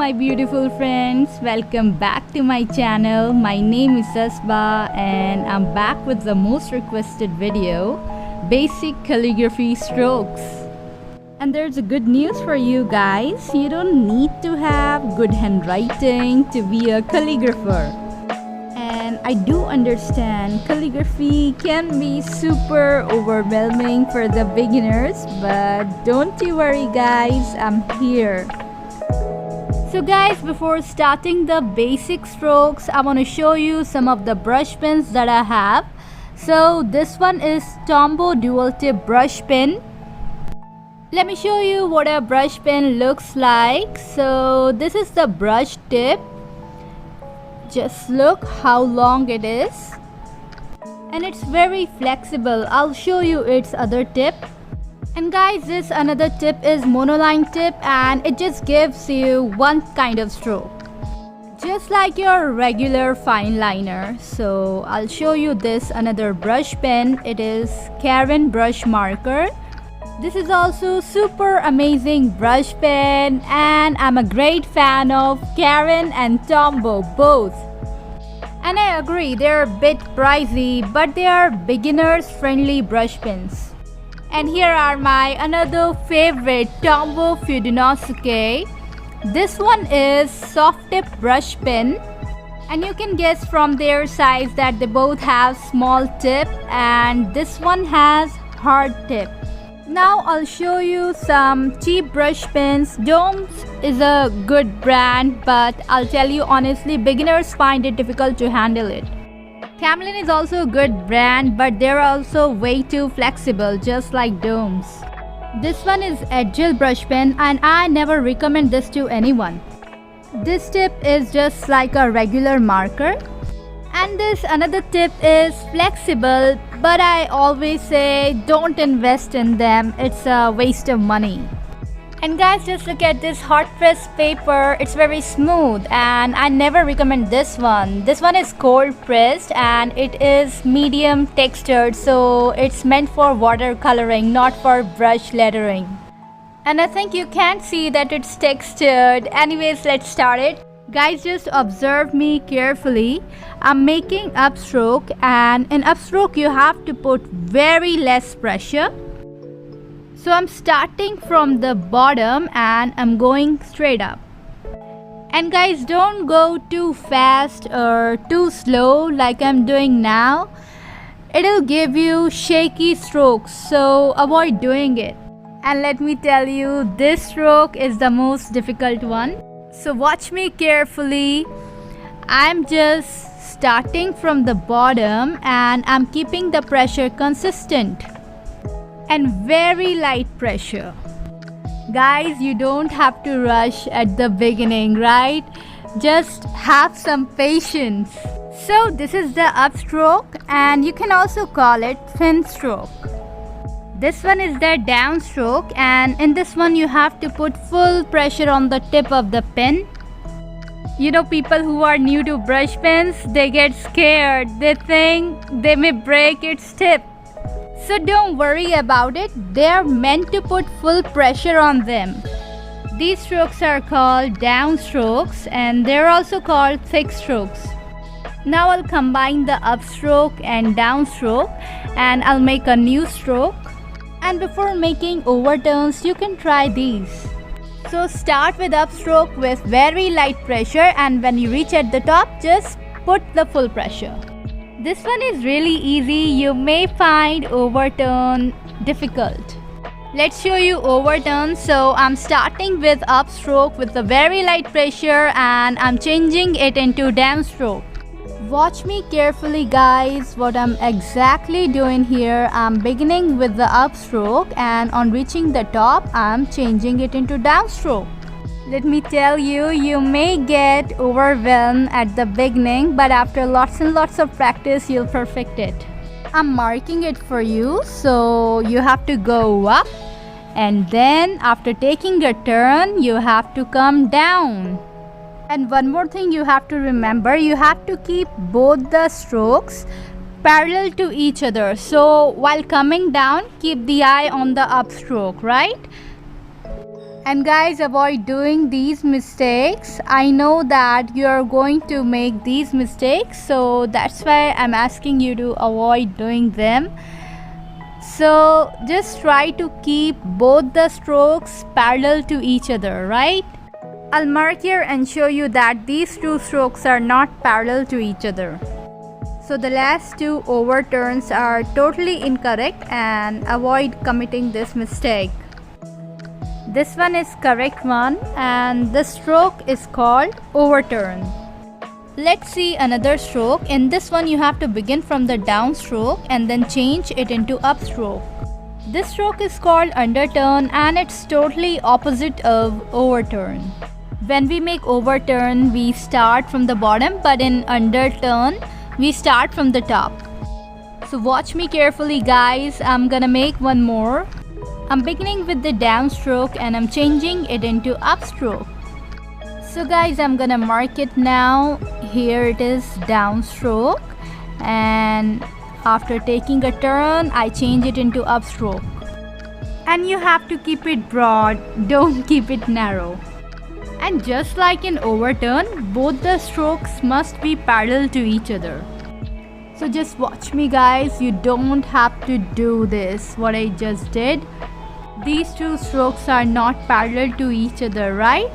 my beautiful friends, welcome back to my channel. My name is Asba and I'm back with the most requested video, Basic Calligraphy Strokes. And there's a good news for you guys. You don't need to have good handwriting to be a calligrapher. And I do understand calligraphy can be super overwhelming for the beginners, but don't you worry guys, I'm here. So guys, before starting the basic strokes, I want to show you some of the brush pens that I have. So this one is Tombow dual tip brush pen. Let me show you what a brush pen looks like. So this is the brush tip. Just look how long it is. And it's very flexible. I'll show you its other tip. And guys, this another tip is monoline tip and it just gives you one kind of stroke, just like your regular fine liner. So I'll show you this another brush pen. It is Karin brush marker. This is also super amazing brush pen and I'm a great fan of Karin and Tombow both. And I agree, they're a bit pricey, but they are beginners friendly brush pens. And here are my another favorite Tombow Fudenosuke. This one is soft tip brush pen, and you can guess from their size that they both have small tip and this one has hard tip. Now I'll show you some cheap brush pens. Domes is a good brand, but I'll tell you honestly, beginners find it difficult to handle it. Camlin is also a good brand, but they're also way too flexible, just like Domes. This one is Edgel brush pen and I never recommend this to anyone. This tip is just like a regular marker. And this another tip is flexible, but I always say don't invest in them. It's a waste of money. And guys, just look at this hot press paper. It's very smooth and I never recommend this one. This one is cold pressed and it is medium textured, so it's meant for watercoloring, not for brush lettering. And I think you can't see that it's textured. Anyways, let's start it. Guys, just observe me carefully. I'm making upstroke, and in upstroke you have to put very less pressure. So I'm starting from the bottom and I'm going straight up. And guys, don't go too fast or too slow like I'm doing now. It'll give you shaky strokes, so avoid doing it. And let me tell you, this stroke is the most difficult one. So watch me carefully. I'm just starting from the bottom and I'm keeping the pressure consistent. And very light pressure. Guys, you don't have to rush at the beginning, right? Just have some patience. So this is the upstroke and you can also call it thin stroke. This one is the downstroke and in this one you have to put full pressure on the tip of the pen. You know, people who are new to brush pens, they get scared. They think they may break its tip. So don't worry about it, they are meant to put full pressure on them. These strokes are called downstrokes and they're also called thick strokes. Now I'll combine the upstroke and downstroke and I'll make a new stroke. And before making overturns, you can try these. So start with upstroke with very light pressure and when you reach at the top, just put the full pressure. This one is really easy. You may find overturn difficult. Let's show you overturn. So I'm starting with upstroke with a very light pressure and I'm changing it into downstroke. Watch me carefully guys, what I'm exactly doing here. I'm beginning with the upstroke and on reaching the top, I'm changing it into downstroke. Let me tell you, you may get overwhelmed at the beginning, but after lots and lots of practice, you'll perfect it. I'm marking it for you, so you have to go up and then after taking a turn, you have to come down. And one more thing you have to remember, you have to keep both the strokes parallel to each other. So while coming down, keep the eye on the upstroke, right? And guys, avoid doing these mistakes. I know that you are going to make these mistakes, so that's why I'm asking you to avoid doing them. So just try to keep both the strokes parallel to each other, right? I'll mark here and show you that these two strokes are not parallel to each other. So the last two overturns are totally incorrect, and avoid committing this mistake. This one is correct one, and the stroke is called overturn. Let's see another stroke. In this one you have to begin from the downstroke and then change it into upstroke. This stroke is called underturn, and it's totally opposite of overturn. When we make overturn, we start from the bottom, but in underturn we start from the top. So watch me carefully guys, I'm gonna make one more. I'm beginning with the downstroke and I'm changing it into upstroke. So guys, I'm gonna mark it now. Here it is, downstroke, and after taking a turn I change it into upstroke. And you have to keep it broad, don't keep it narrow. And just like in overturn, both the strokes must be parallel to each other. So just watch me guys, you don't have to do this what I just did. These two strokes are not parallel to each other, right?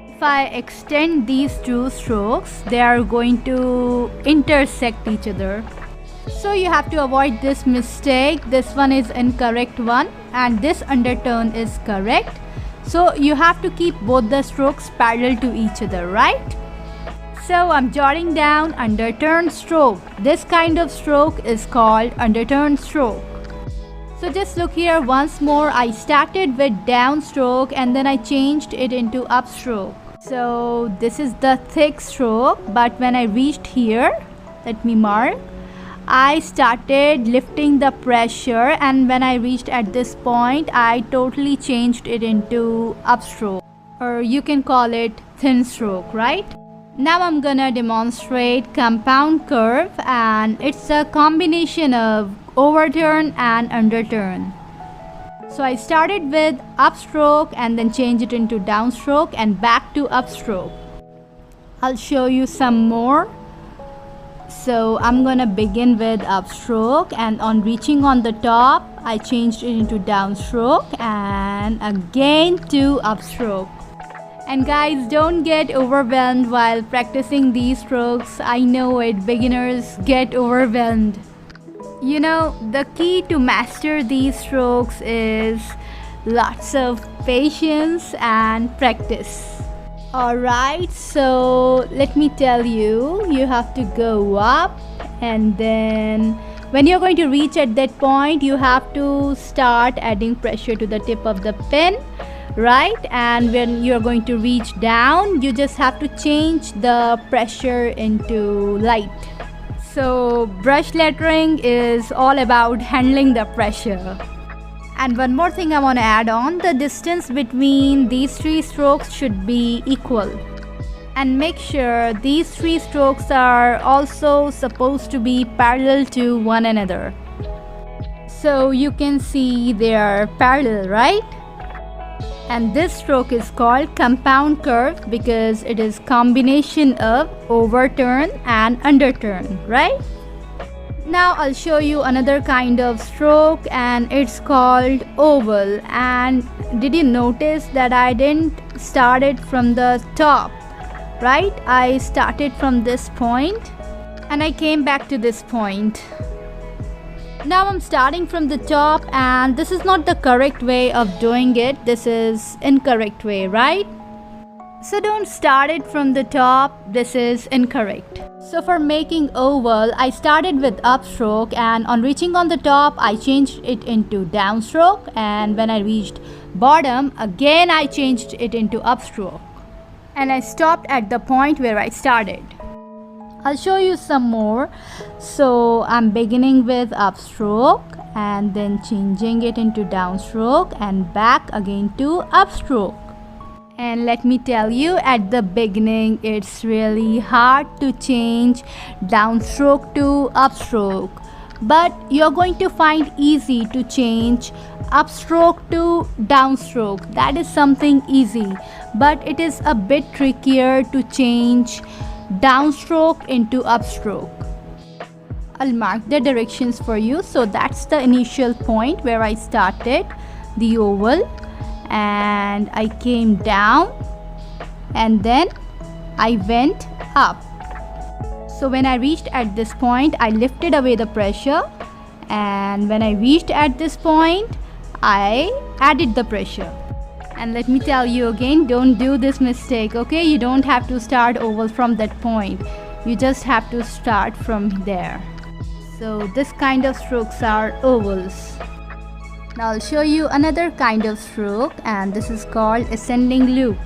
If I extend these two strokes, they are going to intersect each other. So you have to avoid this mistake. This one is incorrect one and this underturn is correct. So you have to keep both the strokes parallel to each other, right? So I'm jotting down underturn stroke. This kind of stroke is called underturn stroke. So just look here once more. I started with downstroke and then I changed it into upstroke. So this is the thick stroke, but when I reached here, let me mark, I started lifting the pressure, and when I reached at this point, I totally changed it into upstroke, or you can call it thin stroke, right? Now I'm gonna demonstrate compound curve, and it's a combination of overturn and underturn. So I started with upstroke and then changed it into downstroke and back to upstroke. I'll show you some more. So I'm gonna begin with upstroke, and on reaching on the top I changed it into downstroke and again to upstroke. And guys, don't get overwhelmed while practicing these strokes. I know it, beginners get overwhelmed. You know, the key to master these strokes is lots of patience and practice. Alright, so let me tell you, you have to go up, and then when you're going to reach at that point, you have to start adding pressure to the tip of the pen, right? And when you're going to reach down, you just have to change the pressure into light. So brush lettering is all about handling the pressure. And one more thing I want to add on, the distance between these three strokes should be equal. And make sure these three strokes are also supposed to be parallel to one another. So you can see they are parallel, right? And this stroke is called compound curve because it is combination of overturn and underturn, right? Now I'll show you another kind of stroke, and it's called oval. And did you notice that I didn't start it from the top, right? I started from this point and I came back to this point. Now I'm starting from the top, and this is not the correct way of doing it. This is incorrect way, right? So don't start it from the top. This is incorrect. So for making oval, I started with upstroke, and on reaching on the top, I changed it into downstroke, and when I reached bottom, again I changed it into upstroke. And I stopped at the point where I started. I'll show you some more. So I'm beginning with upstroke and then changing it into downstroke and back again to upstroke. And let me tell you, at the beginning it's really hard to change downstroke to upstroke. but you're going to find easy to change upstroke to downstroke. That is something easy, but it is a bit trickier to change downstroke into upstroke. I'll mark the directions for you. So that's the initial point where I started the oval, and I came down and then I went up. So when I reached at this point, I lifted away the pressure, and when I reached at this point, I added the pressure. And let me tell you again, don't do this mistake, okay? You don't have to start oval from that point. You just have to start from there. So this kind of strokes are ovals. Now I'll show you another kind of stroke, and this is called ascending loop.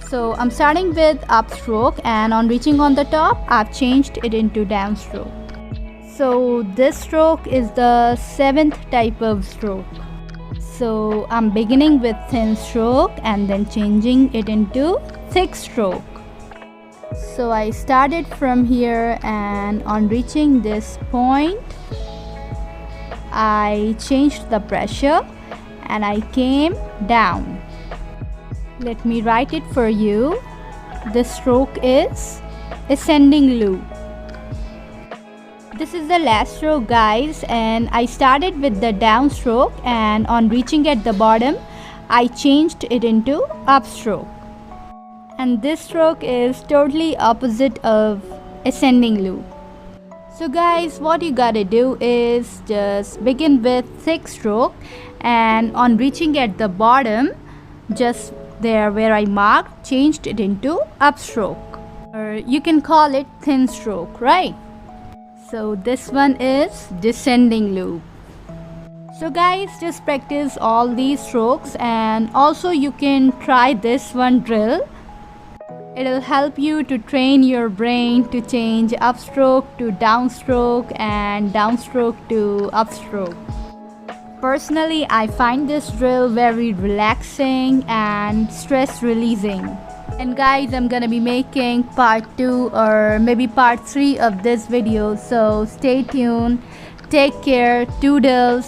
So I'm starting with upstroke, and on reaching on the top, I've changed it into downstroke. So this stroke is the 7th type of stroke. So I'm beginning with thin stroke and then changing it into thick stroke. So I started from here, and on reaching this point, I changed the pressure and I came down. Let me write it for you. The stroke is ascending loop. This is the last stroke, guys, and I started with the downstroke, and on reaching at the bottom, I changed it into upstroke. And this stroke is totally opposite of ascending loop. So guys, what you gotta do is just begin with thick stroke, and on reaching at the bottom, just there where I marked, changed it into upstroke, or you can call it thin stroke, right? So this one is descending loop. So guys, just practice all these strokes, and also you can try this one drill. It'll help you to train your brain to change upstroke to downstroke and downstroke to upstroke. Personally, I find this drill very relaxing and stress releasing. And guys, I'm gonna be making part 2 or maybe part 3 of this video, so stay tuned. Take care. Toodles.